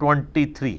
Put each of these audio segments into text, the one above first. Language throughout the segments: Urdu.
23।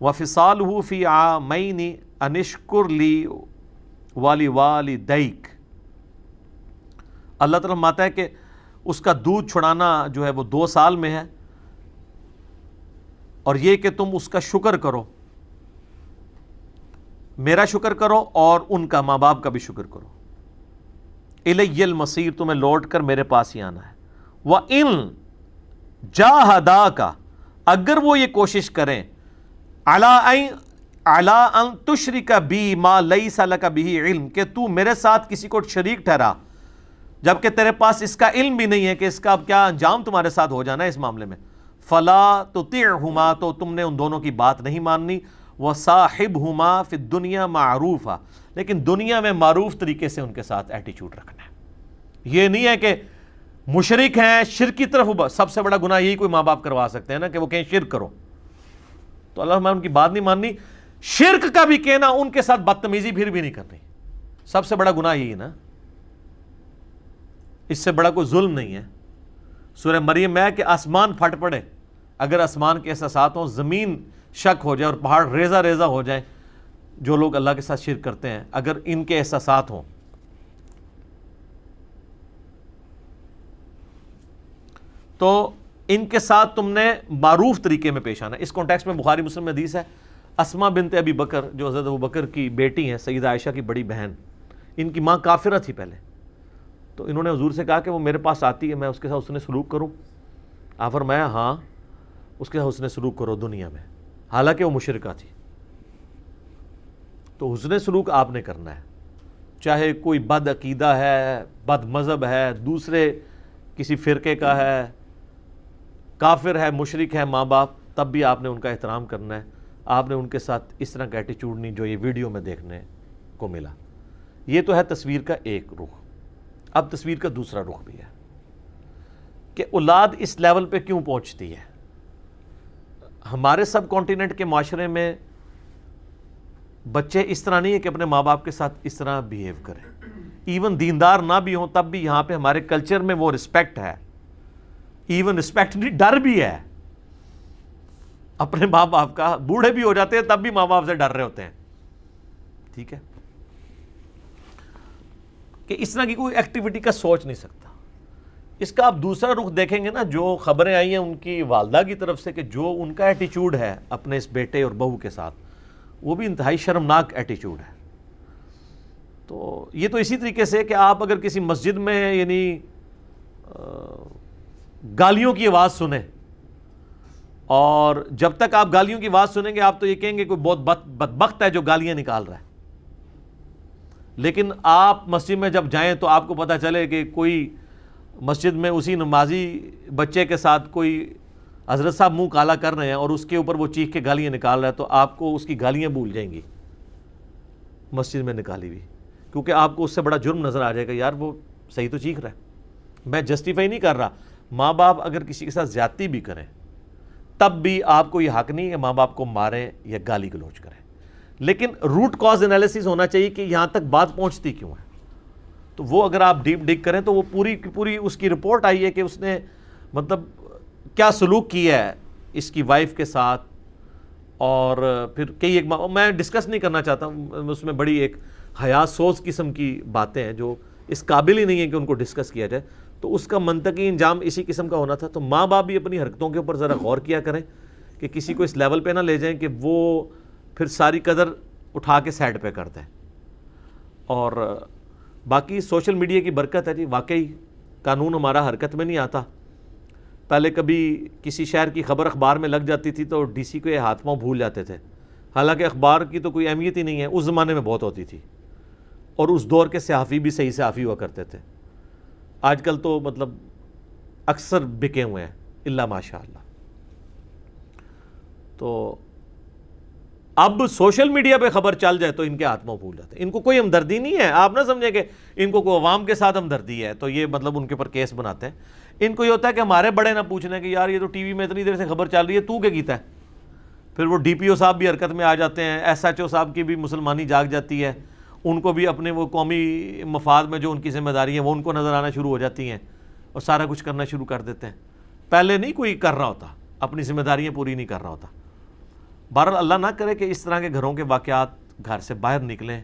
وفصالہ فی عامین ان اشکر لی ولوالدیک، اللہ تعالیٰ فرماتا ہے کہ اس کا دودھ چھڑانا جو ہے وہ 2 سال میں ہے، اور یہ کہ تم اس کا شکر کرو، میرا شکر کرو اور ان کا ماں باپ کا بھی شکر کرو، الی المصیر، تمہیں لوٹ کر میرے پاس ہی آنا ہے، وَإِن جَاهَدَاكَ، اگر وہ یہ کوشش کریں، عَلَىٰ أَن تُشْرِكَ بِي مَا لَيْسَ لَكَ بِهِ علم، کہ تو میرے ساتھ کسی کو شریک ٹھہرا جبکہ تیرے پاس اس کا علم بھی نہیں ہے کہ اس کا اب کیا انجام تمہارے ساتھ ہو جانا ہے اس معاملے میں، فَلَا تُطِعْهُمَا، تو تم نے ان دونوں کی بات نہیں ماننی، وَصَاحِبْهُمَا فِي الدُّنْيَا مَعْرُوفًا، لیکن دنیا میں معروف طریقے سے ان کے ساتھ ایٹیچیوڈ رکھنا ہے۔ یہ نہیں ہے کہ مشرک ہیں، شرک کی طرف، سب سے بڑا گناہ یہی کوئی ماں باپ کروا سکتے ہیں نا کہ وہ کہیں شرک کرو، تو اللہ میں ان کی بات نہیں ماننی، شرک کا بھی کہنا، ان کے ساتھ بدتمیزی پھر بھی نہیں کرنی، سب سے بڑا گناہ یہی نا، اس سے بڑا کوئی ظلم نہیں ہے۔ سورہ مریم میں ہے کہ آسمان پھٹ پڑے، اگر آسمان کے احساسات ہوں، زمین شک ہو جائے اور پہاڑ ریزہ ریزہ ہو جائیں، جو لوگ اللہ کے ساتھ شرک کرتے ہیں، اگر ان کے احساسات ہوں، تو ان کے ساتھ تم نے معروف طریقے میں پیش آنا ہے۔ اس کانٹیکسٹ میں بخاری مسلم میں حدیث ہے، اسما بنت ابی بکر جو حضرت ابو بکر کی بیٹی ہیں، سیدہ عائشہ کی بڑی بہن، ان کی ماں کافرہ تھی پہلے، تو انہوں نے حضور سے کہا کہ وہ میرے پاس آتی ہے، میں اس کے ساتھ حسن سلوک کروں؟ آپ فرمایا ہاں، اس کے ساتھ حسن سلوک کرو دنیا میں، حالانکہ وہ مشرکہ تھی۔ تو حسن سلوک آپ نے کرنا ہے، چاہے کوئی بد عقیدہ ہے، بد مذہب ہے، دوسرے کسی فرقے کا ہے، کافر ہے، مشرک ہے ماں باپ، تب بھی آپ نے ان کا احترام کرنا ہے، آپ نے ان کے ساتھ اس طرح کا ایٹیچیوڈ نہیں جو یہ ویڈیو میں دیکھنے کو ملا۔ یہ تو ہے تصویر کا ایک رخ۔ اب تصویر کا دوسرا رخ بھی ہے کہ اولاد اس لیول پہ کیوں پہنچتی ہے۔ ہمارے سب کانٹیننٹ کے معاشرے میں بچے اس طرح نہیں ہے کہ اپنے ماں باپ کے ساتھ اس طرح بیہیو کریں، ایون دیندار نہ بھی ہوں تب بھی یہاں پہ ہمارے کلچر میں وہ رسپیکٹ ہے، ایون رسپیکٹ نہیں، ڈر بھی ہے اپنے ماں باپ کا، بوڑھے بھی ہو جاتے ہیں تب بھی ماں باپ سے ڈر رہے ہوتے ہیں، ٹھیک ہے، کہ اس طرح کی کوئی ایکٹیویٹی کا سوچ نہیں سکتا۔ اس کا آپ دوسرا رخ دیکھیں گے نا، جو خبریں آئی ہیں ان کی والدہ کی طرف سے کہ جو ان کا ایٹیچیوڈ ہے اپنے اس بیٹے اور بہو کے ساتھ، وہ بھی انتہائی شرمناک ایٹیچیوڈ ہے۔ تو یہ تو اسی طریقے سے کہ آپ اگر کسی مسجد میں یعنی گالیوں کی آواز سنیں، اور جب تک آپ گالیوں کی آواز سنیں گے آپ تو یہ کہیں گے کوئی بہت بدبخت ہے جو گالیاں نکال رہا ہے، لیکن آپ مسجد میں جب جائیں تو آپ کو پتہ چلے کہ کوئی مسجد میں اسی نمازی بچے کے ساتھ کوئی حضرت صاحب منہ کالا کر رہے ہیں اور اس کے اوپر وہ چیخ کے گالیاں نکال رہا ہے، تو آپ کو اس کی گالیاں بھول جائیں گی مسجد میں نکالی ہوئی، کیونکہ آپ کو اس سے بڑا جرم نظر آ جائے گا، یار وہ صحیح تو چیخ رہا ہے۔ میں جسٹیفائی نہیں کر رہا، ماں باپ اگر کسی کے ساتھ زیادتی بھی کریں تب بھی آپ کو یہ حق نہیں ہے ماں باپ کو ماریں یا گالی گلوچ کریں، لیکن روٹ کاز انالیسس ہونا چاہیے کہ یہاں تک بات پہنچتی کیوں ہے۔ تو وہ اگر آپ ڈیپ ڈگ کریں تو وہ پوری اس کی رپورٹ آئی ہے کہ اس نے مطلب کیا سلوک کیا ہے اس کی وائف کے ساتھ، اور پھر کئی میں ڈسکس نہیں کرنا چاہتا ہوں، اس میں بڑی ایک حیا سوز قسم کی باتیں ہیں جو اس قابل ہی نہیں ہے کہ ان کو ڈسکس کیا جائے، تو اس کا منطقی انجام اسی قسم کا ہونا تھا۔ تو ماں باپ بھی اپنی حرکتوں کے اوپر ذرا غور کیا کریں کہ کسی کو اس لیول پہ نہ لے جائیں کہ وہ پھر ساری قدر اٹھا کے سائڈ پہ کر دیں۔ اور باقی سوشل میڈیا کی برکت ہے جی، واقعی قانون ہمارا حرکت میں نہیں آتا۔ پہلے کبھی کسی شہر کی خبر اخبار میں لگ جاتی تھی تو ڈی سی کو یہ ہاتھ پاؤں بھول جاتے تھے، حالانکہ اخبار کی تو کوئی اہمیت ہی نہیں ہے، اس زمانے میں بہت ہوتی تھی، اور اس دور کے صحافی بھی صحیح صحافی ہوا کرتے تھے۔ آج کل تو مطلب اکثر بکے ہوئے ہیں الا ماشاء اللہ۔ تو اب سوشل میڈیا پہ خبر چل جائے تو ان کے ہاتھ پاؤں پھول جاتے ہیں، ان کو کوئی ہمدردی نہیں ہے، آپ نہ سمجھیں کہ ان کو کوئی عوام کے ساتھ ہمدردی ہے تو یہ مطلب ان کے اوپر کیس بناتے ہیں۔ ان کو یہ ہوتا ہے کہ ہمارے بڑے نہ پوچھنے کہ یار یہ تو ٹی وی میں اتنی دیر سے خبر چل رہی ہے، تو کیا کیتا ہے؟ پھر وہ ڈی پی او صاحب بھی حرکت میں آ جاتے ہیں، ایس ایچ او صاحب کی بھی مسلمانی جاگ جاتی ہے، ان کو بھی اپنے وہ قومی مفاد میں جو ان کی ذمہ داری ہیں وہ ان کو نظر آنا شروع ہو جاتی ہیں اور سارا کچھ کرنا شروع کر دیتے ہیں۔ پہلے نہیں کوئی کر رہا ہوتا، اپنی ذمہ داریاں پوری نہیں کر رہا ہوتا۔ بہرحال اللہ نہ کرے کہ اس طرح کے گھروں کے واقعات گھر سے باہر نکلیں.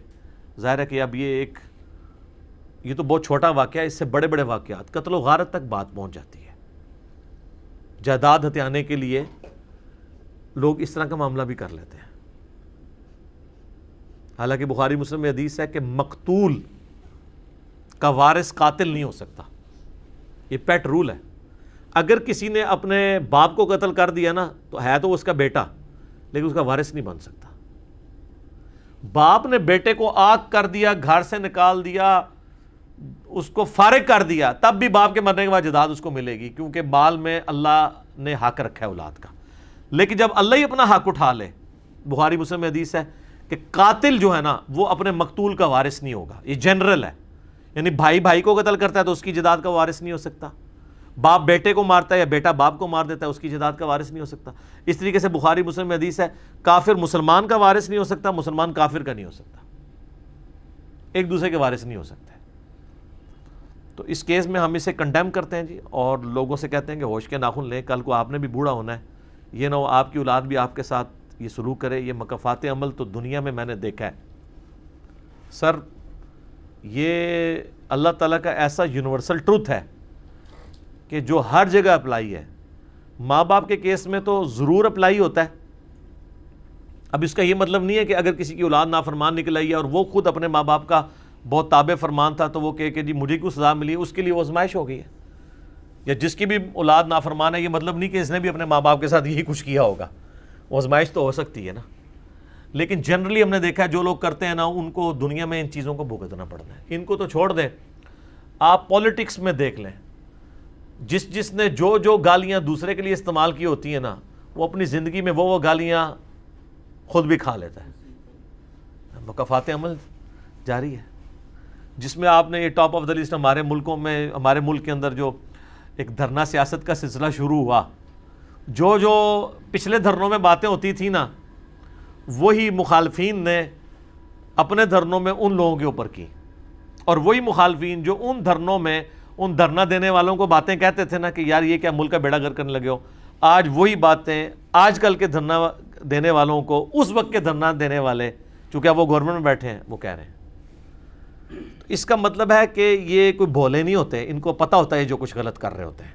ظاہر ہے کہ اب یہ تو بہت چھوٹا واقعہ ہے، اس سے بڑے بڑے واقعات، قتل و غارت تک بات پہنچ جاتی ہے. جائیداد ہتھیانے کے لیے لوگ اس طرح کا معاملہ بھی کر لیتے ہیں. حالانکہ بخاری مسلم میں حدیث ہے کہ مقتول کا وارث قاتل نہیں ہو سکتا. یہ پیٹ رول ہے. اگر کسی نے اپنے باپ کو قتل کر دیا نا تو ہے تو اس کا بیٹا، لیکن اس کا وارث نہیں بن سکتا. باپ نے بیٹے کو آگ کر دیا، گھر سے نکال دیا، اس کو فارغ کر دیا، تب بھی باپ کے مرنے کے بعد جائیداد اس کو ملے گی، کیونکہ مال میں اللہ نے حق رکھا ہے اولاد کا. لیکن جب اللہ ہی اپنا حق اٹھا لے، بخاری مسلم میں حدیث ہے کہ قاتل جو ہے نا وہ اپنے مقتول کا وارث نہیں ہوگا. یہ جنرل ہے، یعنی بھائی بھائی کو قتل کرتا ہے تو اس کی جائیداد کا وارث نہیں ہو سکتا. باپ بیٹے کو مارتا ہے یا بیٹا باپ کو مار دیتا ہے، اس کی جائیداد کا وارث نہیں ہو سکتا. اس طریقے سے بخاری مسلم میں حدیث ہے کافر مسلمان کا وارث نہیں ہو سکتا، مسلمان کافر کا نہیں ہو سکتا، ایک دوسرے کے وارث نہیں ہو سکتے. تو اس کیس میں ہم اسے کنڈیم کرتے ہیں جی، اور لوگوں سے کہتے ہیں کہ ہوش کے ناخن لیں، کل کو آپ نے بھی بوڑھا ہونا ہے، یہ نہ ہو آپ کی اولاد بھی آپ کے ساتھ یہ سلوک کرے. یہ مکافات عمل تو دنیا میں نے دیکھا ہے سر. یہ اللہ تعالیٰ کا ایسا یونیورسل ٹروتھ ہے کہ جو ہر جگہ اپلائی ہے. ماں باپ کے کیس میں تو ضرور اپلائی ہوتا ہے. اب اس کا یہ مطلب نہیں ہے کہ اگر کسی کی اولاد نافرمان نکل آئی ہے اور وہ خود اپنے ماں باپ کا بہت تابع فرمان تھا تو وہ کہے کہ جی مجھے کیوں سزا ملی، اس کے لیے وہ آزمائش ہو گئی ہے. یا جس کی بھی اولاد نافرمان ہے، یہ مطلب نہیں کہ اس نے بھی اپنے ماں باپ کے ساتھ یہی کچھ کیا ہوگا. وہ آزمائش تو ہو سکتی ہے نا. لیکن جنرلی ہم نے دیکھا ہے جو لوگ کرتے ہیں نا ان کو دنیا میں ان چیزوں کو بھگتنا پڑتا ہے. ان کو تو چھوڑ دیں، آپ پولیٹکس میں دیکھ لیں، جس نے جو گالیاں دوسرے کے لیے استعمال کی ہوتی ہیں نا، وہ اپنی زندگی میں وہ گالیاں خود بھی کھا لیتا ہے. مکافات عمل جاری ہے، جس میں آپ نے یہ ٹاپ آف دا لسٹ ہمارے ملکوں میں، ہمارے ملک کے اندر جو ایک دھرنا سیاست کا سلسلہ شروع ہوا، جو پچھلے دھرنوں میں باتیں ہوتی تھیں نا وہی مخالفین نے اپنے دھرنوں میں ان لوگوں کے اوپر کی، اور وہی مخالفین جو ان دھرنوں میں ان دھرنا دینے والوں کو باتیں کہتے تھے نا کہ یار یہ کیا ملک کا بیڑا گرک کرنے لگے ہو، آج وہی باتیں آج کل کے دھرنا دینے والوں کو اس وقت کے دھرنا دینے والے، چونکہ اب وہ گورنمنٹ میں بیٹھے ہیں، وہ کہہ رہے ہیں. اس کا مطلب ہے کہ یہ کوئی بھولے نہیں ہوتے، ان کو پتہ ہوتا ہے جو کچھ غلط کر رہے ہوتے ہیں.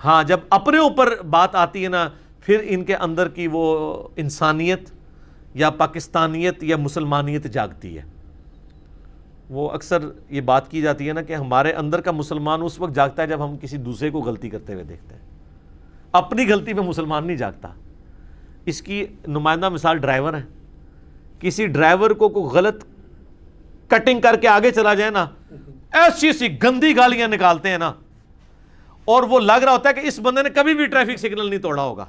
ہاں جب اپنے اوپر بات آتی ہے نا پھر ان کے اندر کی وہ انسانیت یا پاکستانیت یا مسلمانیت جاگتی ہے. وہ اکثر یہ بات کی جاتی ہے نا کہ ہمارے اندر کا مسلمان اس وقت جاگتا ہے جب ہم کسی دوسرے کو غلطی کرتے ہوئے دیکھتے ہیں. اپنی غلطی پہ مسلمان نہیں جاگتا. اس کی نمائندہ مثال ڈرائیور ہیں. کسی ڈرائیور کو کوئی غلط کٹنگ کر کے آگے چلا جائے نا، ایسی سی گندی گالیاں نکالتے ہیں نا، اور وہ لگ رہا ہوتا ہے کہ اس بندے نے کبھی بھی ٹریفک سگنل نہیں توڑا ہوگا.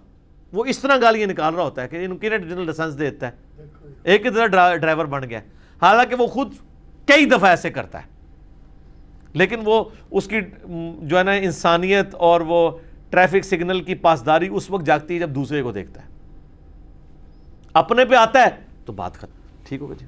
وہ اس طرح گالیاں نکال رہا ہوتا ہے کہ ان کی ریجنل لائسنس دیتا ہے، ایک ہی طرح ڈرائیور بن گیا، حالانکہ وہ خود کئی دفعہ ایسے کرتا ہے. لیکن وہ اس کی جو ہے نا انسانیت اور وہ ٹریفک سگنل کی پاسداری اس وقت جاگتی ہے جب دوسرے کو دیکھتا ہے. اپنے پہ آتا ہے تو بات ختم. ٹھیک ہوگا جی.